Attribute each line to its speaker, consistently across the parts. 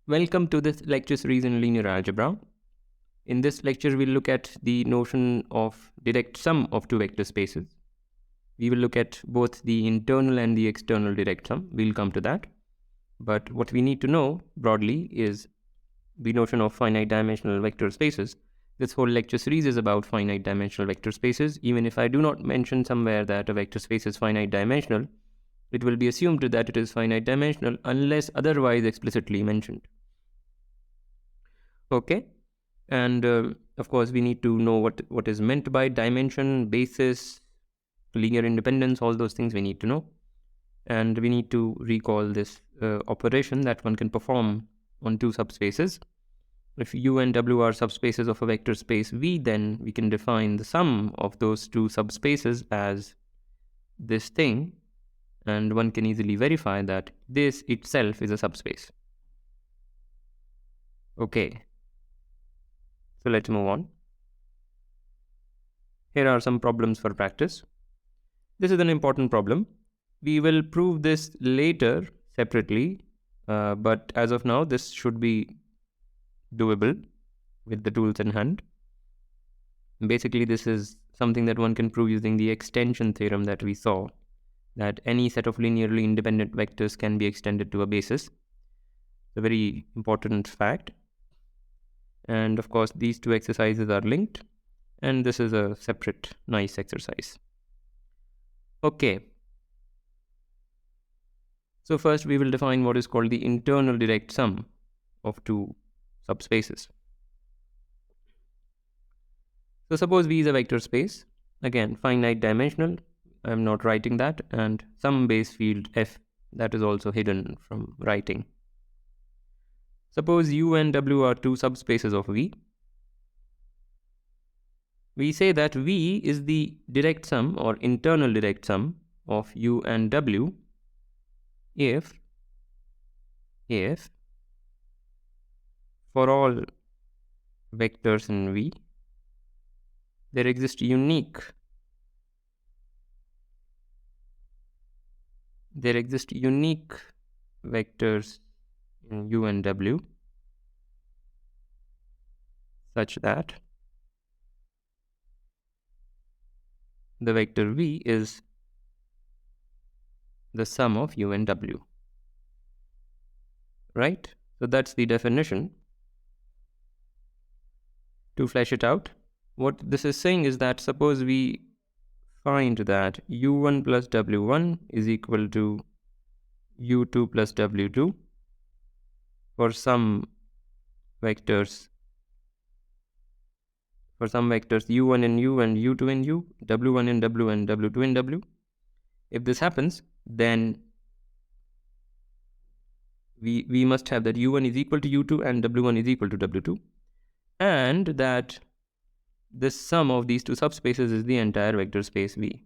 Speaker 1: Welcome to this lecture series in linear algebra. In this lecture, we'll look at the notion of direct sum of two vector spaces. We will look at both the internal and the external direct sum. We'll come to that. But what we need to know broadly is the notion of finite dimensional vector spaces. This whole lecture series is about finite dimensional vector spaces. Even if I do not mention somewhere that a vector space is finite dimensional, it will be assumed that it is finite dimensional unless otherwise explicitly mentioned. Okay, and of course we need to know what is meant by dimension, basis, linear independence, all those things we need to know, and we need to recall this operation that one can perform on two subspaces. If U and W are subspaces of a vector space V, then we can define the sum of those two subspaces as this thing, and one can easily verify that this itself is a subspace. Okay, so let's move on. Here are some problems for practice. This is an important problem. We will prove this later separately, but as of now, this should be doable with the tools in hand. Basically, this is something that one can prove using the extension theorem that we saw, that any set of linearly independent vectors can be extended to a basis. It's a very important fact. And of course, these two exercises are linked, and this is a separate nice exercise. Okay. So first we will define what is called the internal direct sum of two subspaces. So suppose V is a vector space, again finite dimensional, I am not writing that, and some base field F that is also hidden from writing. Suppose U and W are two subspaces of V. We say that V is the direct sum or internal direct sum of U and W if for all vectors in V there exist unique vectors in U and W such that the vector V is the sum of U and W. Right? So that's the definition. To flesh it out, what this is saying is that suppose we find that U1 plus W1 is equal to U2 plus W2 for some vectors U1 in U and U2 in U, W1 in W and W2 in W. If this happens, then we must have that U1 is equal to U2 and W1 is equal to W2, and that the sum of these two subspaces is the entire vector space V.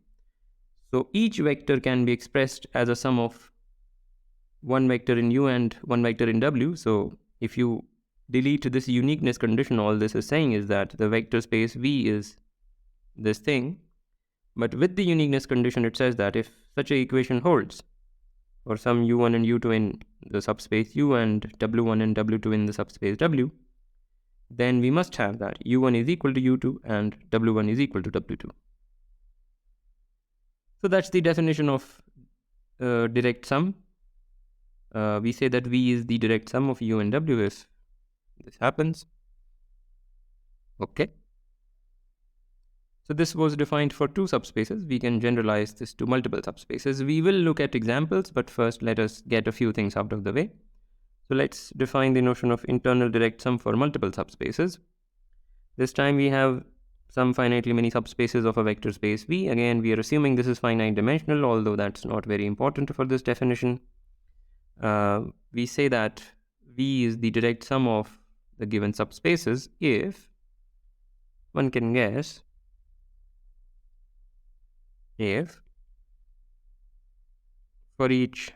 Speaker 1: So each vector can be expressed as a sum of one vector in U and one vector in W. So if you delete this uniqueness condition, all this is saying is that the vector space V is this thing. But with the uniqueness condition, it says that if such an equation holds for some U1 and U2 in the subspace U and W1 and W2 in the subspace W, then we must have that U1 is equal to U2 and W1 is equal to W2. So that's the definition of direct sum. We say that V is the direct sum of U and W if this happens. Okay. So this was defined for two subspaces. We can generalize this to multiple subspaces. We will look at examples, but first let us get a few things out of the way. So let's define the notion of internal direct sum for multiple subspaces. This time we have some finitely many subspaces of a vector space V. Again, we are assuming this is finite dimensional, although that's not very important for this definition. We say that V is the direct sum of the given subspaces if one can guess if for each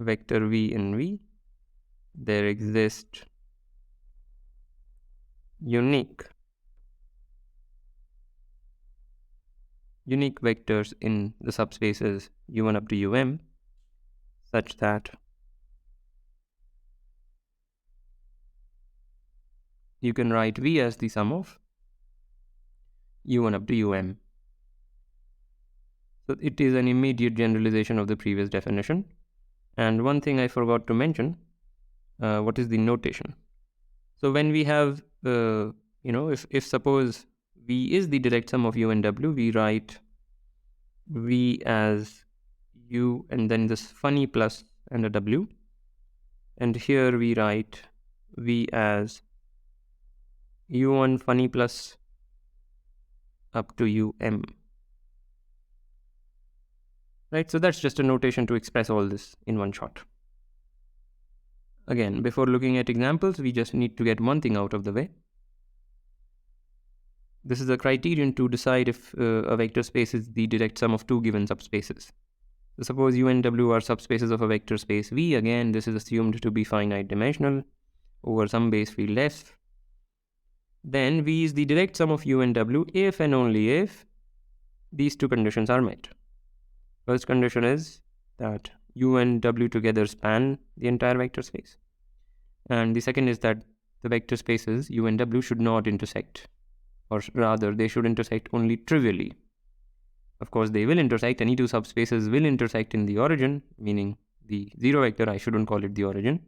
Speaker 1: vector V in V there exist unique vectors in the subspaces U1 up to UM such that you can write V as the sum of U1 up to UM. So it is an immediate generalization of the previous definition. And one thing I forgot to mention, what is the notation? So when we have, if suppose V is the direct sum of U and W, we write V as U and then this funny plus and a W. And here we write V as U1 funny plus up to UM. Right, so that's just a notation to express all this in one shot. Again, before looking at examples, we just need to get one thing out of the way. This is a criterion to decide if a vector space is the direct sum of two given subspaces. So suppose U and W are subspaces of a vector space V. Again, this is assumed to be finite dimensional over some base field F. Then V is the direct sum of U and W if and only if these two conditions are met. First condition is that U and W together span the entire vector space. And the second is that the vector spaces U and W should not intersect, or rather they should intersect only trivially. Of course, they will intersect. Any two subspaces will intersect in the origin, meaning the zero vector, I shouldn't call it the origin.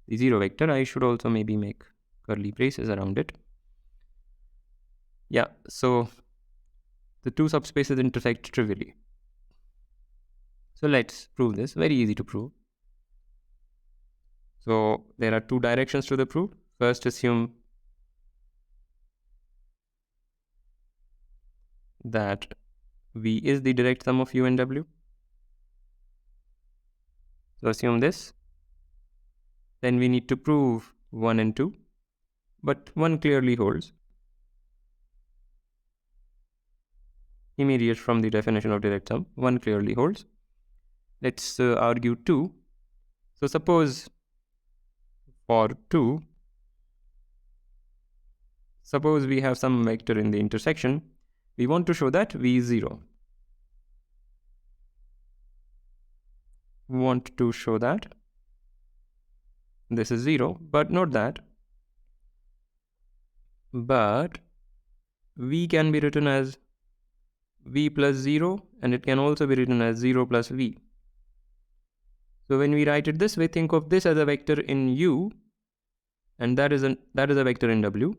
Speaker 1: The zero vector, I should also maybe make curly braces around it. Yeah, so the two subspaces intersect trivially. So let's prove this. Very easy to prove. So there are two directions to the proof. First, assume that V is the direct sum of U and W. So assume this. Then we need to prove 1 and 2. But 1 clearly holds. Immediate from the definition of direct sum. 1 clearly holds. Let's argue 2. So suppose for 2, suppose we have some vector in the intersection. We want to show that V is 0. We want to show that this is 0, but not that. But V can be written as V plus 0, and it can also be written as 0 plus V. So when we write it this way, think of this as a vector in U, and that is a vector in W.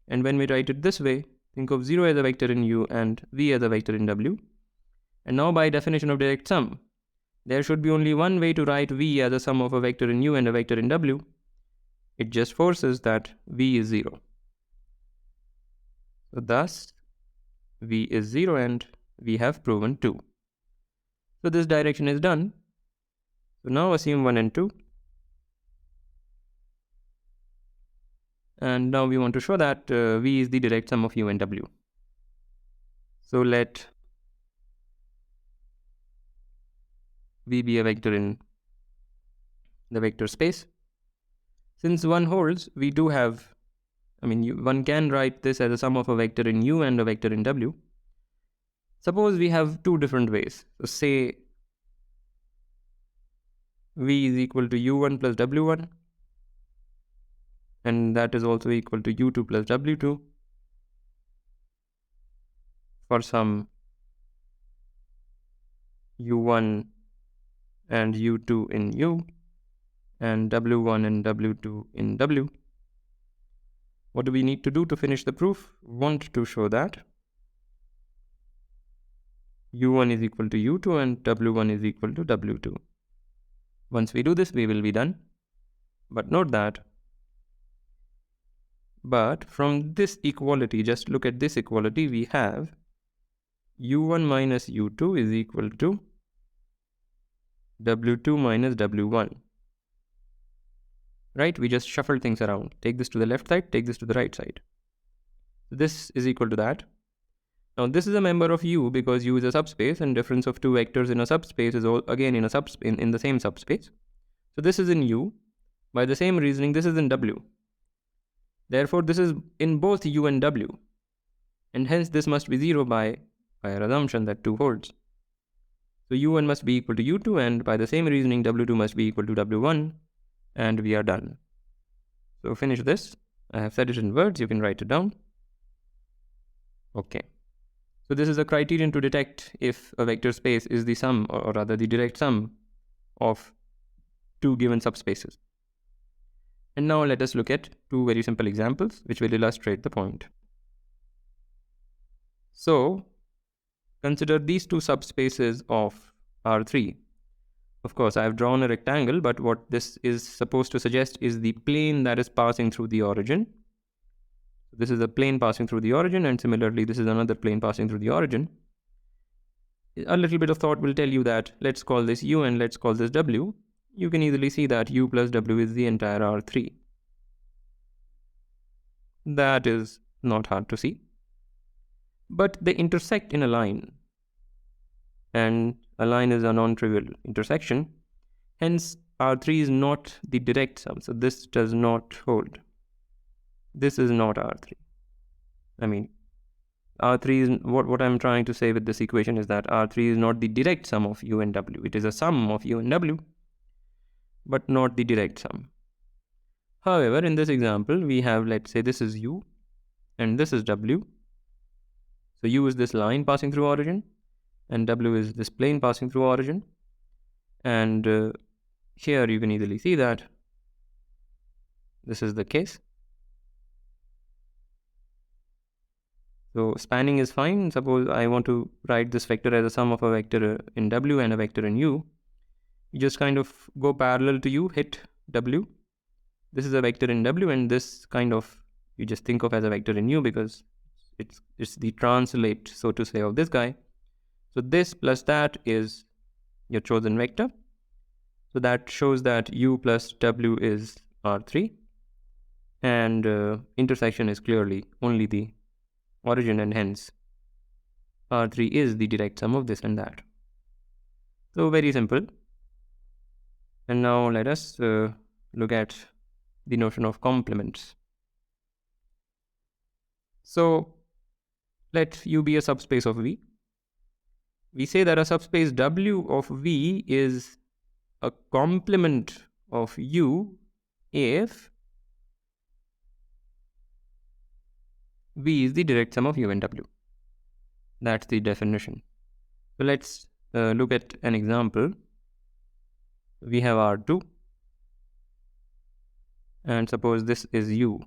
Speaker 1: And when we write it this way, think of 0 as a vector in U and V as a vector in W. And now by definition of direct sum, there should be only one way to write V as a sum of a vector in U and a vector in W. It just forces that V is 0. So thus, V is 0 and we have proven 2. So this direction is done. So now assume 1 and 2. And now we want to show that V is the direct sum of U and W. So let V be a vector in the vector space. Since 1 holds, we do have, one can write this as a sum of a vector in U and a vector in W. Suppose we have two different ways. So say V is equal to U1 plus W1, and that is also equal to U2 plus W2 for some U1 and U2 in U and W1 and W2 in W. What do we need to do to finish the proof? Want to show that U1 is equal to U2 and W1 is equal to W2. Once we do this, we will be done. But note that, but from this equality, just look at this equality, we have U1 minus U2 is equal to W2 minus W1. Right? We just shuffle things around. Take this to the left side, take this to the right side. This is equal to that. Now this is a member of U because U is a subspace, and difference of two vectors in a subspace is again in the same subspace. So this is in U. By the same reasoning, this is in W. Therefore, this is in both U and W. And hence this must be 0 by our assumption that 2 holds. So U1 must be equal to U2, and by the same reasoning W2 must be equal to W1, and we are done. So finish this. I have said it in words, you can write it down. Okay. So this is a criterion to detect if a vector space is the sum, or rather the direct sum of two given subspaces. And now let us look at two very simple examples which will illustrate the point. So consider these two subspaces of R3. Of course, I have drawn a rectangle, but what this is supposed to suggest is the plane that is passing through the origin. This is a plane passing through the origin, and similarly, this is another plane passing through the origin. A little bit of thought will tell you that let's call this U and let's call this W. You can easily see that U plus W is the entire R3. That is not hard to see. But they intersect in a line, and a line is a non-trivial intersection. Hence, R3 is not the direct sum, so this does not hold. This is not R3. I mean, R3 is what I'm trying to say with this equation is that R3 is not the direct sum of U and W. It is a sum of U and W, but not the direct sum. However, in this example, we have, let's say this is U and this is W. So U is this line passing through origin and W is this plane passing through origin. And here you can easily see that this is the case. So spanning is fine. Suppose I want to write this vector as a sum of a vector in W and a vector in U. You just kind of go parallel to U, hit W. This is a vector in W, and this kind of you just think of as a vector in U because it's the translate, so to say, of this guy. So this plus that is your chosen vector. So that shows that U plus W is R3, and intersection is clearly only the origin, and hence R3 is the direct sum of this and that. So very simple. And now let us look at the notion of complements. So let U be a subspace of V. We say that a subspace W of V is a complement of U if V is the direct sum of U and W. That's the definition. So let's look at an example. We have R2, and suppose this is U.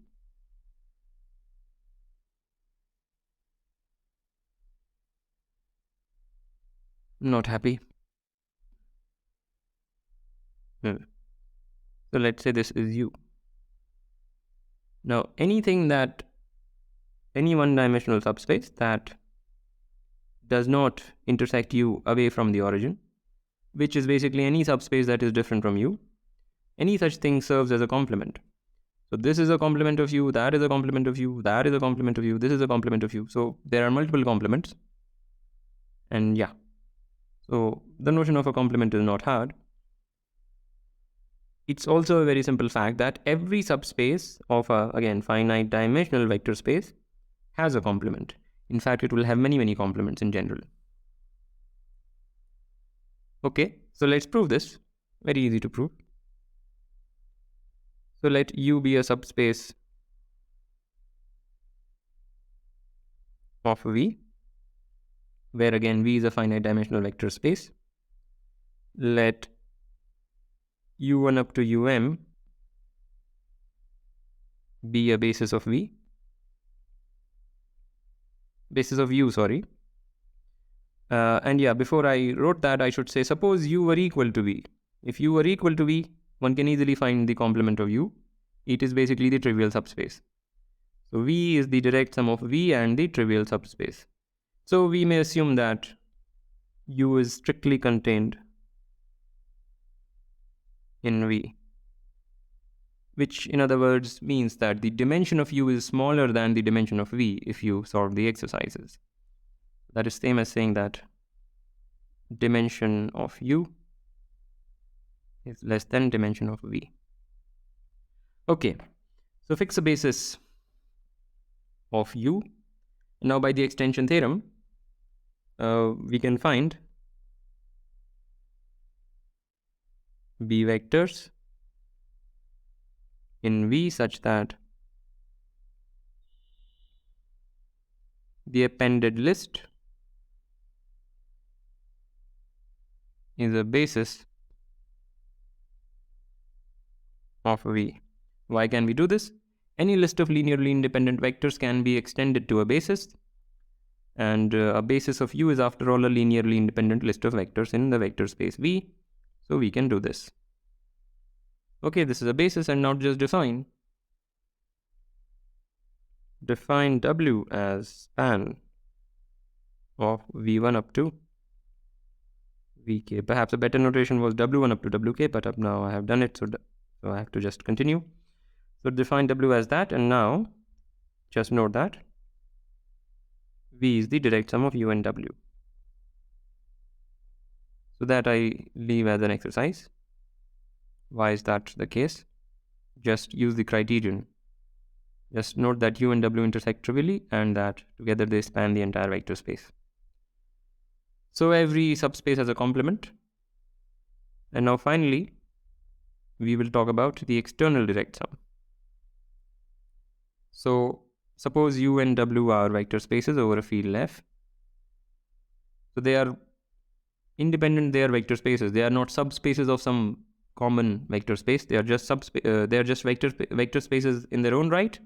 Speaker 1: Not happy. So let's say this is U. Now any one-dimensional subspace that does not intersect U away from the origin, which is basically any subspace that is different from U, any such thing serves as a complement. So this is a complement of U, that is a complement of U, that is a complement of U, this is a complement of U. So there are multiple complements. And yeah, so the notion of a complement is not hard. It's also a very simple fact that every subspace of a, again, finite dimensional vector space has a complement. In fact, it will have many complements in general. Okay, so let's prove this. Very easy to prove. So let U be a subspace of V, where again V is a finite dimensional vector space. Let U1 up to UM be a basis of V. Basis of U, sorry. And yeah, before I wrote that, I should say, suppose U were equal to V. If U were equal to V, one can easily find the complement of U. It is basically the trivial subspace. So V is the direct sum of V and the trivial subspace. So we may assume that U is strictly contained in V, which in other words means that the dimension of U is smaller than the dimension of V if you solve the exercises. That is same as saying that dimension of U is less than dimension of V. Okay, so fix a basis of U. Now by the extension theorem, we can find B vectors in V such that the appended list is a basis of V. Why can we do this? Any list of linearly independent vectors can be extended to a basis, and a basis of U is after all a linearly independent list of vectors in the vector space V. So we can do this. Okay, this is a basis, and now just define W as span of V1 up to Vk. Perhaps a better notation was W1 up to Wk, but up now I have done it, so I have to just continue. So define W as that, and now just note that V is the direct sum of U and W. So that I leave as an exercise. Why is that the case? Just use the criterion. Just note that U and W intersect trivially and that together they span the entire vector space. So every subspace has a complement. And now finally, we will talk about the external direct sum. So suppose U and W are vector spaces over a field F. So they are independent, they are vector spaces. They are not subspaces of some common vector space. They are just vector spaces in their own right,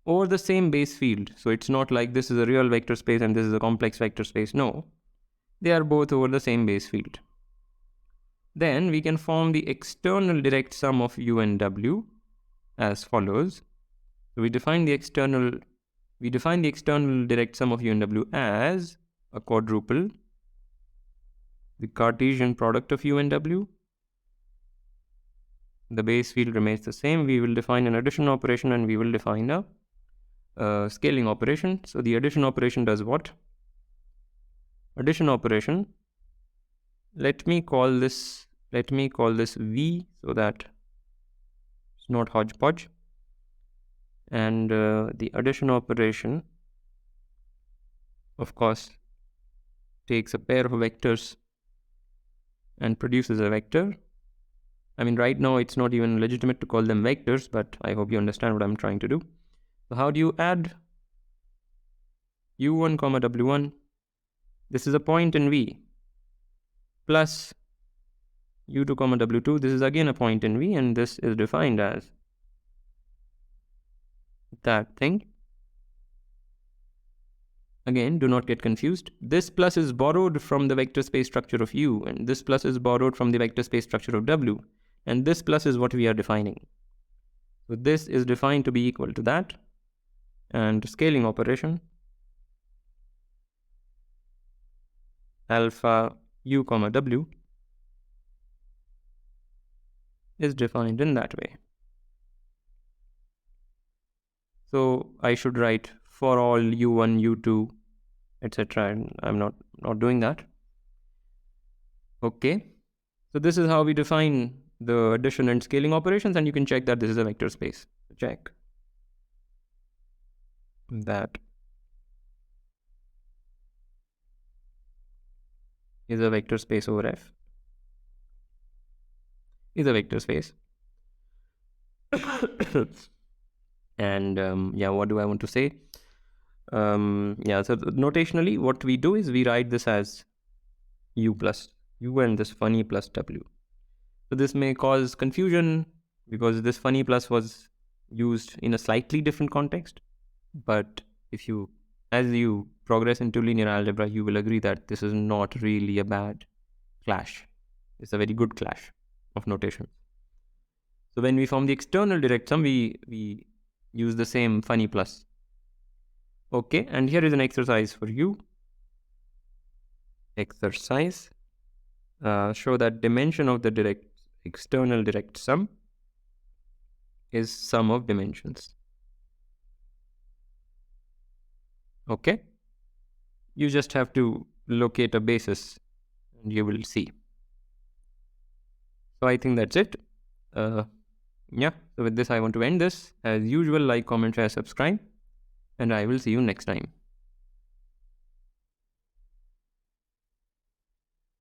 Speaker 1: or the same base field. So it's not like this is a real vector space and this is a complex vector space. No, they are both over the same base field. Then we can form the external direct sum of U and W as follows. So we define the external direct sum of U and W as a quadruple, the Cartesian product of U and W. The base field remains the same. We will define an addition operation and we will define a scaling operation. So the addition operation does what? Addition operation, let me call this V so that it's not hodgepodge. And the addition operation, of course, takes a pair of vectors and produces a vector. I mean, right now it's not even legitimate to call them vectors, but I hope you understand what I'm trying to do. So how do you add U1, W1? This is a point in V, plus U2, W2. This is again a point in V, and this is defined as that thing. Again, do not get confused. This plus is borrowed from the vector space structure of U, and this plus is borrowed from the vector space structure of W, and this plus is what we are defining. So this is defined to be equal to that, and scaling operation alpha U, W is defined in that way. So I should write for all U1, U2, etc. and I'm not doing that. Okay. So this is how we define the addition and scaling operations, and you can check that this is a vector space. Check that is a vector space over F. Is a vector space. And yeah, what do I want to say? Yeah, so notationally what we do is we write this as U plus U and this funny plus W. So this may cause confusion because this funny plus was used in a slightly different context, but as you progress into linear algebra, you will agree that this is not really a bad clash. It's a very good clash of notation. So when we form the external direct sum, we use the same funny plus. Okay, and here is an exercise for you. Exercise. Show that dimension of the external direct sum is sum of dimensions. Okay, you just have to locate a basis and you will see. So I think that's it. Yeah, so with this I want to end this. As usual, like, comment, share, subscribe, and I will see you next time.